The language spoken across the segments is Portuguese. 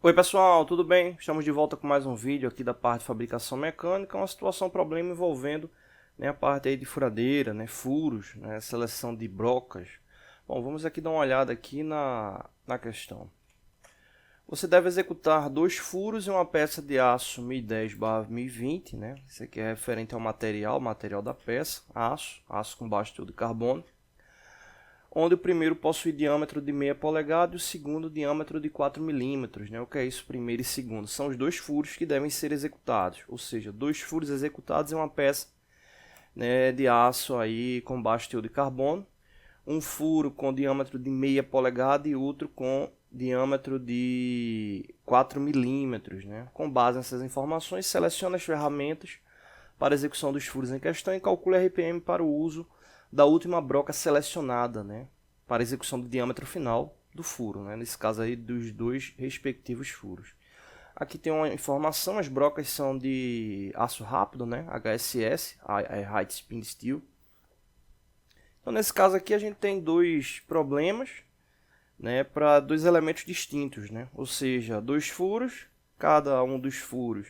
Oi pessoal, tudo bem? Estamos de volta com mais um vídeo aqui da parte de fabricação mecânica, uma situação, problema envolvendo, a parte aí de furadeira, furos, seleção de brocas. Bom, vamos aqui dar uma olhada aqui na questão. Você deve executar dois furos e uma peça de aço 1010/1020, Isso aqui é referente ao material da peça, aço com baixo teor de carbono, onde o primeiro possui diâmetro de meia polegada e o segundo diâmetro de 4 milímetros. O que é isso, primeiro e segundo? São os dois furos que devem ser executados, ou seja, dois furos executados em uma peça de aço aí com baixo teor de carbono, um furo com diâmetro de meia polegada e outro com diâmetro de 4 milímetros. Com base nessas informações, selecione as ferramentas para execução dos furos em questão e calcule RPM para o uso da última broca selecionada, para execução do diâmetro final do furo, nesse caso aí dos dois respectivos furos. Aqui tem uma informação, as brocas são de aço rápido, HSS, High Speed Steel. Então nesse caso aqui a gente tem dois problemas, para dois elementos distintos, ou seja, dois furos, cada um dos furos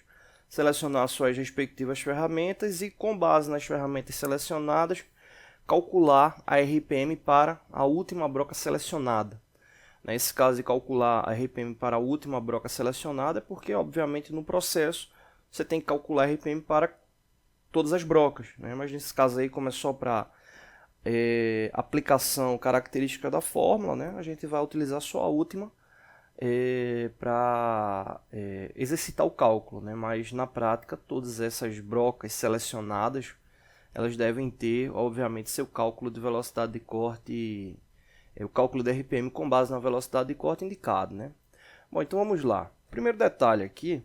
selecionar suas respectivas ferramentas e, com base nas ferramentas selecionadas, calcular a RPM para a última broca selecionada. Nesse caso de calcular a RPM para a última broca selecionada, é porque, obviamente, no processo você tem que calcular a RPM para todas as brocas. Mas nesse caso aí, como é só para aplicação característica da fórmula, a gente vai utilizar só a última para exercitar o cálculo, mas na prática todas essas brocas selecionadas elas devem ter, obviamente, seu cálculo de velocidade de corte, o cálculo de RPM com base na velocidade de corte indicado. Bom, então vamos lá. Primeiro detalhe aqui,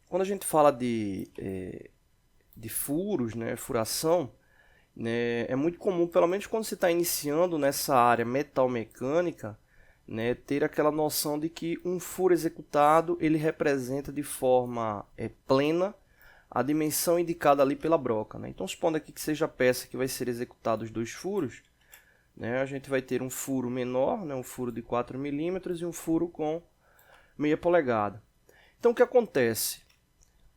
quando a gente fala de furos, furação, é muito comum, pelo menos quando você está iniciando nessa área metalmecânica, ter aquela noção de que um furo executado ele representa de forma plena a dimensão indicada ali pela broca. Então, supondo aqui que seja a peça que vai ser executada os dois furos, a gente vai ter um furo menor, um furo de 4 milímetros e um furo com meia polegada. Então, o que acontece?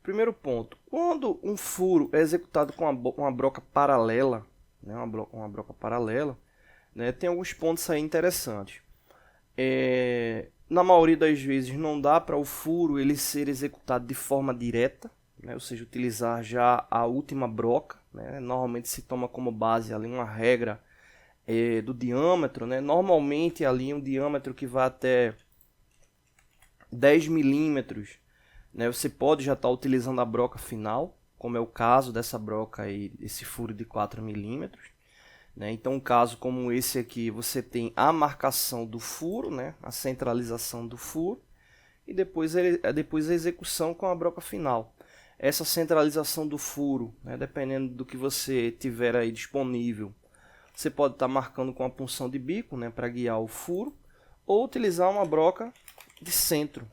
Primeiro ponto, quando um furo é executado com uma broca paralela, uma broca paralela, tem alguns pontos aí interessantes. Na maioria das vezes não dá para o furo ele ser executado de forma direta, ou seja, utilizar já a última broca. Normalmente se toma como base ali uma regra do diâmetro. Normalmente ali um diâmetro que vai até 10 milímetros. Você pode já estar utilizando a broca final, como é o caso dessa broca aí, esse furo de 4 milímetros. Então, um caso como esse aqui, você tem a marcação do furo, a centralização do furo, e depois a execução com a broca final. Essa centralização do furo, dependendo do que você tiver aí disponível, você pode estar marcando com a punção de bico, para guiar o furo, ou utilizar uma broca de centro.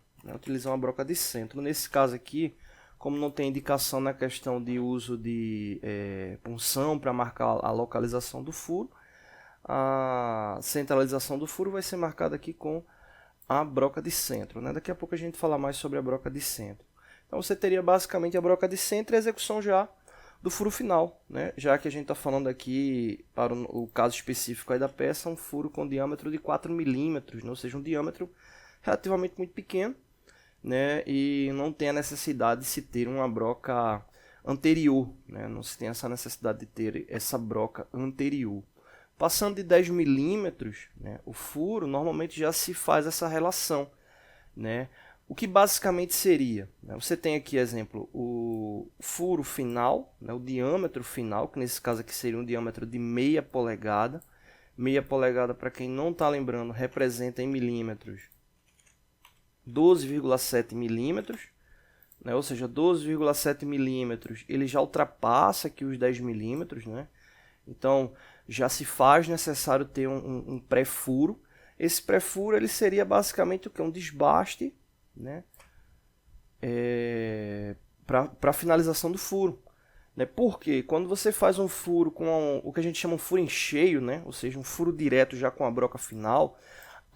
Nesse caso aqui, como não tem indicação na questão de uso de punção para marcar a localização do furo, a centralização do furo vai ser marcada aqui com a broca de centro. Daqui a pouco a gente fala mais sobre a broca de centro. Então você teria basicamente a broca de centro e a execução já do furo final, já que a gente está falando aqui, para o caso específico aí da peça, um furo com diâmetro de 4 milímetros, ou seja, um diâmetro relativamente muito pequeno, e não tem a necessidade de se ter uma broca anterior, não se tem essa necessidade de ter essa broca anterior. Passando de 10 milímetros, o furo, normalmente já se faz essa relação, O que basicamente seria, você tem aqui, exemplo, o furo final, o diâmetro final, que nesse caso aqui seria um diâmetro de meia polegada. Meia polegada, para quem não está lembrando, representa em milímetros 12,7 milímetros, ou seja, 12,7 milímetros ele já ultrapassa aqui os 10 milímetros, então já se faz necessário ter um pré-furo. Esse pré-furo ele seria basicamente o que? Um desbaste, para a finalização do furo. Porque quando você faz um furo com o que a gente chama um furo em cheio, ou seja, um furo direto já com a broca final,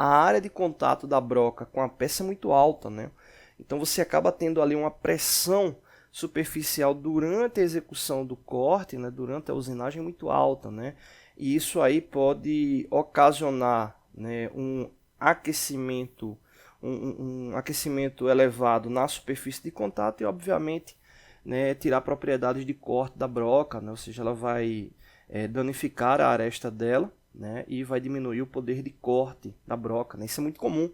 a área de contato da broca com a peça é muito alta, né? Então você acaba tendo ali uma pressão superficial durante a execução do corte, né? Durante a usinagem muito alta, né? E isso aí pode ocasionar, né, um aquecimento, um aquecimento elevado na superfície de contato e, obviamente, né, tirar propriedades de corte da broca, né? Ou seja, ela vai danificar a aresta dela, né, e vai diminuir o poder de corte da broca, né? Isso é muito comum.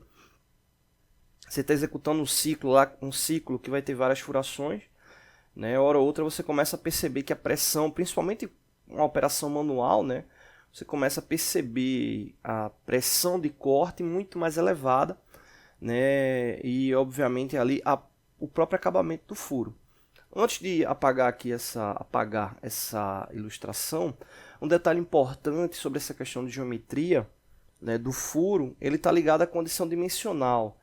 Você está executando um ciclo lá, um ciclo que vai ter várias furações, né? Hora ou outra você começa a perceber que a pressão, principalmente uma operação manual, né, você começa a perceber a pressão de corte muito mais elevada, né, e obviamente ali o próprio acabamento do furo. Antes de apagar essa ilustração, um detalhe importante sobre essa questão de geometria, né, do furo, ele está ligado à condição dimensional,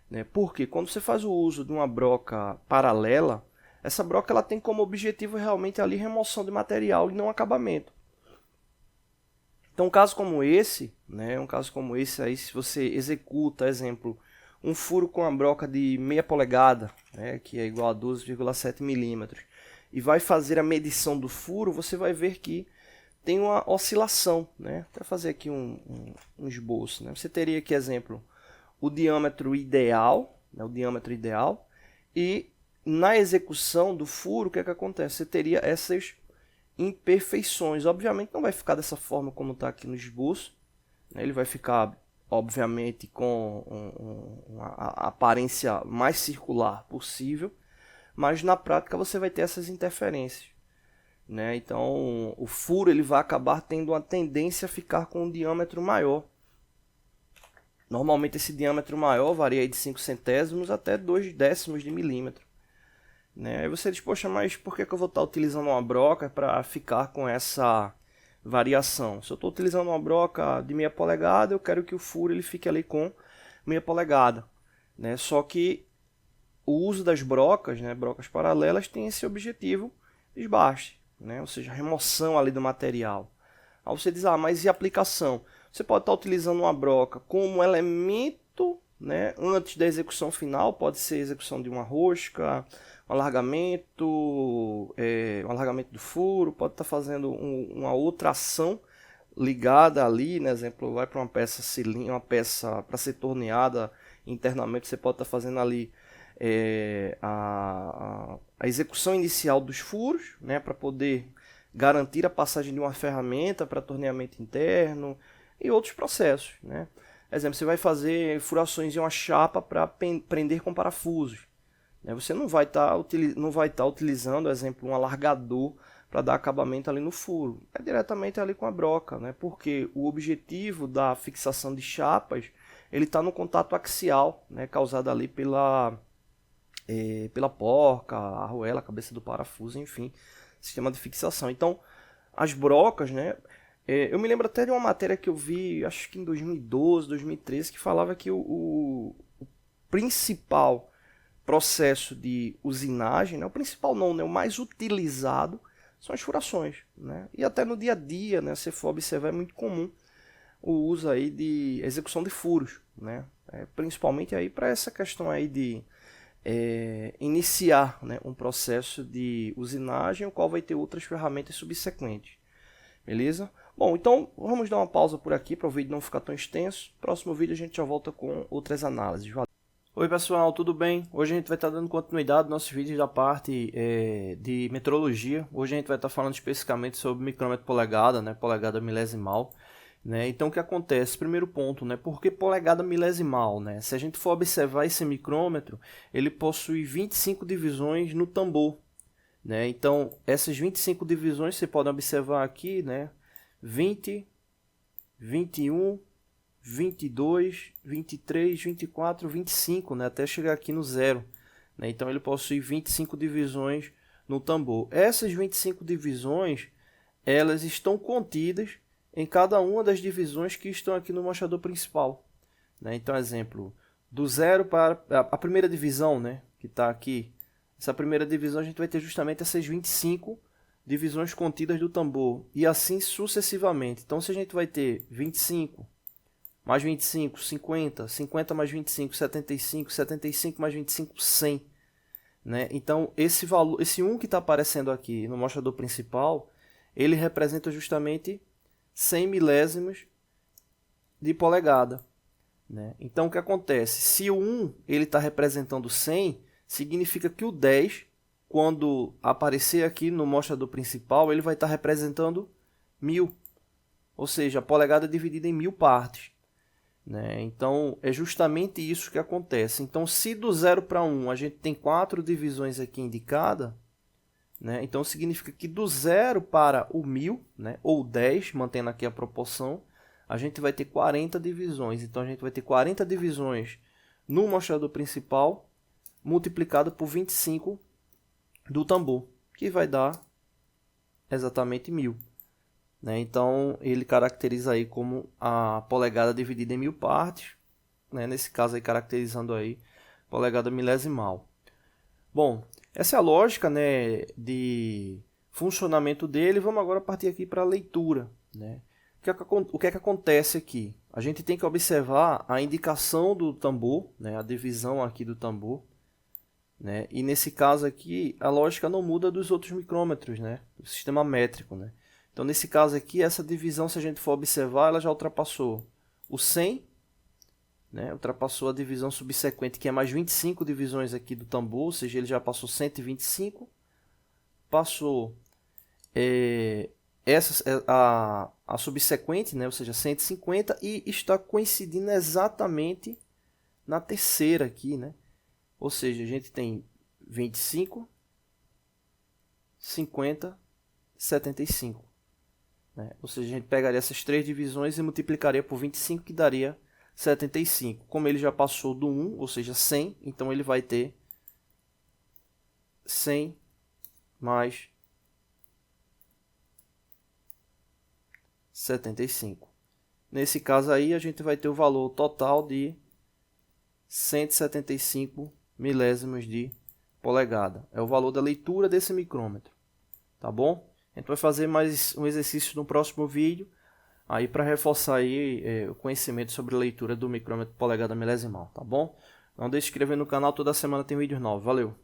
né? Porque quando você faz o uso de uma broca paralela, essa broca ela tem como objetivo realmente ali remoção de material e não acabamento. Então, um caso como esse, né, aí, se você executa, exemplo, um furo com a broca de meia polegada, né, que é igual a 12,7 milímetros, e vai fazer a medição do furo, você vai ver que tem uma oscilação, né? Vou fazer aqui um esboço, né? Você teria aqui, exemplo, o diâmetro ideal, né, e na execução do furo, o que é que acontece? Você teria essas imperfeições. Obviamente não vai ficar dessa forma como está aqui no esboço, né? Ele vai ficar, obviamente, com a aparência mais circular possível, mas na prática você vai ter essas interferências, né? Então o furo ele vai acabar tendo uma tendência a ficar com um diâmetro maior. Normalmente esse diâmetro maior varia de 5 centésimos até 2 décimos de milímetro, né? Aí você diz, poxa, mas por que eu vou estar utilizando uma broca para ficar com essa variação? Se eu estou utilizando uma broca de meia polegada, eu quero que o furo ele fique ali com meia polegada, né? Só que o uso das brocas, né, brocas paralelas, tem esse objetivo desbaste, né? Ou seja, remoção ali do material. Aí você diz, mas e aplicação? Você pode estar utilizando uma broca como elemento, né, antes da execução final, pode ser a execução de uma rosca, um alargamento do furo, pode estar fazendo uma outra ação ligada ali, né, exemplo, vai para uma peça cilíndrica, uma peça para ser torneada internamente, você pode estar fazendo ali a execução inicial dos furos, né, para poder garantir a passagem de uma ferramenta para torneamento interno e outros processos, né? Exemplo, você vai fazer furações em uma chapa para prender com parafusos, né? Você não vai estar utilizando, exemplo, um alargador para dar acabamento ali no furo. É diretamente ali com a broca, né? Porque o objetivo da fixação de chapas ele está no contato axial, né? Causado ali pela porca, a arruela, a cabeça do parafuso, enfim, sistema de fixação. Então, as brocas, né? Eu me lembro até de uma matéria que eu vi, acho que em 2012, 2013, que falava que o principal processo de usinagem, né? O principal não, né? O mais utilizado são as furações, né? E até no dia a dia, né? Se for observar, é muito comum o uso aí de execução de furos, né? Principalmente aí para essa questão aí de iniciar, né, um processo de usinagem, o qual vai ter outras ferramentas subsequentes. Beleza? Bom, então vamos dar uma pausa por aqui para o vídeo não ficar tão extenso. Próximo vídeo a gente já volta com outras análises. Valeu. Oi pessoal, tudo bem? Hoje a gente vai estar dando continuidade aos nossos vídeos da parte de metrologia. Hoje a gente vai estar falando especificamente sobre micrômetro polegada, né, polegada milesimal. Né? Então o que acontece? Primeiro ponto, né? Por que polegada milesimal? Né? Se a gente for observar esse micrômetro, ele possui 25 divisões no tambor. Né? Então essas 25 divisões você pode observar aqui, né? 20, 21, 22, 23, 24, 25, né? Até chegar aqui no zero. Né? Então ele possui 25 divisões no tambor. Essas 25 divisões, elas estão contidas em cada uma das divisões que estão aqui no mostrador principal, né? Então, exemplo, do zero para a primeira divisão, né, que está aqui. Essa primeira divisão a gente vai ter justamente essas 25 divisões contidas do tambor, e assim sucessivamente. Então, se a gente vai ter 25, mais 25, 50, 50 mais 25, 75, 75 mais 25, 100. Né? Então, esse valor, esse 1 que está aparecendo aqui no mostrador principal, ele representa justamente 100 milésimos de polegada. Né? Então, o que acontece? Se o 1 está representando 100, significa que o 10, quando aparecer aqui no mostrador principal, ele vai estar representando 1000. Ou seja, a polegada é dividida em 1000 partes. Né? Então, é justamente isso que acontece. Então, se do 0 para 1 a gente tem 4 divisões aqui indicadas, né? Então significa que do 0 para o 1000, né? Ou 10, mantendo aqui a proporção, a gente vai ter 40 divisões. Então, a gente vai ter 40 divisões no mostrador principal, multiplicado por 25 do tambor, que vai dar exatamente 1000. Né? Então, ele caracteriza aí como a polegada dividida em 1000 partes, né? Nesse caso aí caracterizando aí polegada milesimal. Bom, essa é a lógica, né, de funcionamento dele. Vamos agora partir aqui para a leitura. Né? O que é que acontece aqui? A gente tem que observar a indicação do tambor, né, a divisão aqui do tambor. Né? E nesse caso aqui, a lógica não muda dos outros micrômetros, né, do sistema métrico. Né? Então, nesse caso aqui, essa divisão, se a gente for observar, ela já ultrapassou o 100, né? Ultrapassou a divisão subsequente, que é mais 25 divisões aqui do tambor, ou seja, ele já passou 125. Passou a subsequente, né? Ou seja, 150, e está coincidindo exatamente na terceira aqui. Né? Ou seja, a gente tem 25, 50, 75. Né? Ou seja, a gente pegaria essas três divisões e multiplicaria por 25, que daria 75. Como ele já passou do 1, ou seja, 100, então ele vai ter 100 mais 75. Nesse caso aí, a gente vai ter o valor total de 175 milésimos de polegada. É o valor da leitura desse micrômetro. Tá bom? A gente vai fazer mais um exercício no próximo vídeo, aí para reforçar aí, o conhecimento sobre a leitura do micrômetro polegada milesimal, tá bom? Não deixe de se inscrever no canal, toda semana tem vídeo novo. Valeu!